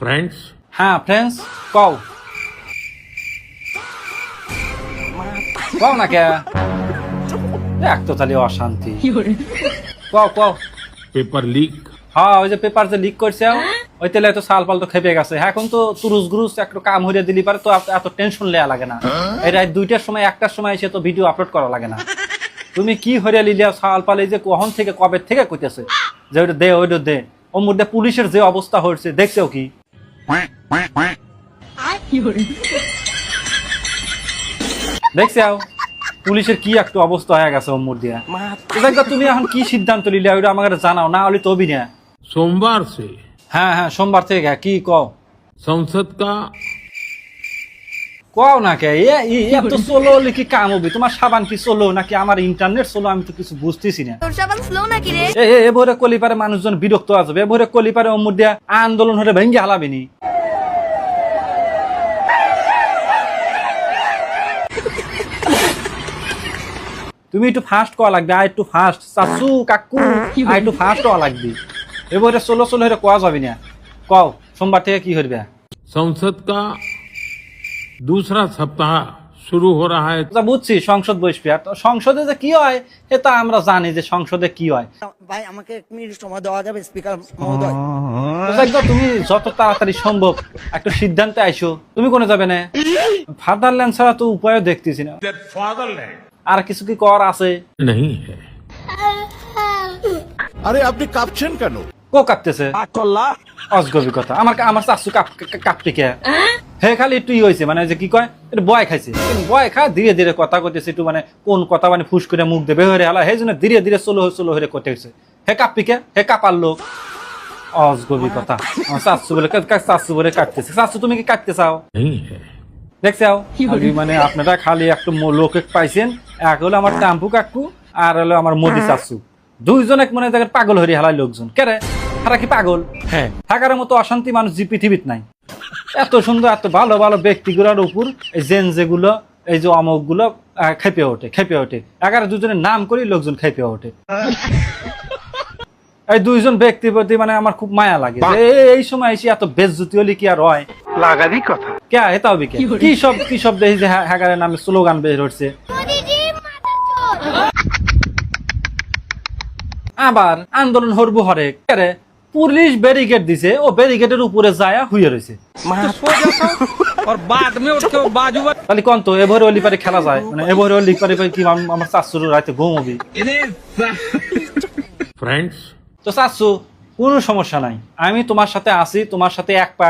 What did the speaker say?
Friends হ্যাঁ friends কও কও না কে এক তো তাহলে অশান্তি কও কও पेपर लीक হ্যাঁ ওই যে পেপার যে লিক করছে ওই তেলে তো সাল পাল তো খেপে গেছে এখন তো তুরুস গুরুস একটু কাম হইয়া দিলি পারে তো এত টেনশন লেয়া লাগে না এই রাত 2টার সময় 1টার সময় এসে তো ভিডিও আপলোড করা লাগে না তুমি কি হইয়া লিলিয়া সাল পাল এই যে কখন থেকে কবে থেকে কইতেছে যে ওইটা দে ওইটা দে ওর মধ্যে পুলিশের যে অবস্থা হয়েছে দেখছেও কি দেখছাও পুলিশের কি একটু অবস্থা হয়ে গেছে ওর মধ্যে তুমি এখন কি সিদ্ধান্ত নিলে ওইটা আমাকে জানাও না হলে তো অবি না सोमवार से হ্যাঁ হ্যাঁ সোমবার থেকে কি কও संसद का কও না কে এত সোলো লিখি কাম হবি তোমার সাবান কি সোলো নাকি আমার ইন্টারনেট সোলো আমি তো কিছু বুঝতেছি না তোর সাবান স্লো নাকি রে এবারে কলিপারে মানুষজন বিরক্ত আসবে এবারে কলিপারে ওর মধ্যে আন্দোলন হলে ভেঙ্গে হালাবিনি তুমি একটু ফাস্ট কওয়া লাগবে আর একটু ফাস্ট চাচু কাকু আর একটু ফাস্ট কওয়া লাগবে এবারে সোলো সোলো হলে কোয়া যাবি না কও সোমবার থেকে কি করবে संसद का दूसरा सप्ताह शुरू हो रहा है আচ্ছা বুঝছি সংসদ বসবে আর তো সংসদে যে কি হয় এটা আমরা জানি যে সংসদে কি হয় ভাই আমাকে 1 মিনিট সময় দেওয়া যাবে স্পিকার মহোদয় তো একদম তুমি যত তাড়াতাড়ি সম্ভব একটা সিদ্ধান্তে আইসো তুমি কোনে যাবে না ফাদারল্যান্ড ছাড়া তো উপায় দেখতেছি না আর কিছু কি কর আছে नहीं है আরে আপনি কাঁপছেন কেন? কো কাঁপতেছে অজগবি কথা আমার চাচু কাঁপতে কে হে খালি একটু হয়েছে মানে যে কি কয় একটু বয় খাইছে বয় খা ধীরে ধীরে কথা কইতেছে একটু মানে কোন কথা মানে ফুস করে মুখ দেবে হয়ে হালা সেই জন্য ধীরে ধীরে সোলো হয়ে করতেছে হে কাঁপি কে হে কাঁপার লোক অজগবি কথা আমার চাচু বলে কাটতেছে চাচু তুমি কি কাটতে চাও नहीं है দেখছাও মানে আপনারা খালি একটু লোক পাইছেন এক হলো আমার টাম্পু কাকু আর হলো আমার মোদি চাচু দুইজন এক মনে জায়গায় পাগল হয়ে হালাই লোকজন কেরে হারা কি পাগল হ্যাঁ থাকার মতো অশান্তি মানুষ যে পৃথিবীত নাই এত সুন্দর এত ভালো ভালো ব্যক্তিগুলোর উপর এই জেন যেগুলো এই যে অমুক গুলো খেপে ওঠে এগারো দুজনের নাম করি লোকজন খেপে ওঠে এই দুইজন ব্যক্তির প্রতি মানে আমার খুব মায়া লাগে এই সময় এসে এত বেজ্জতি হলে কি আর হয় লাগারই কথা কে এটা হবে কি সব দেখি যে হ্যাগারের নামে স্লোগান বের হচ্ছে আবার আন্দোলন হরবো হরে কেরে পুলিশ ব্যারিকেড দিছে ও ব্যারিকেডের উপরে যায় হুইয়ে রয়েছে তাহলে কোন তো এবারে অলি পারে খেলা যায় মানে এবারে অলি পারে কি আমার চাচুর রাতে ঘুম হবি फ्रेंड्स তো চাচু কোনো সমস্যা নাই আমি তোমার সাথে আছি তোমার সাথে এক পা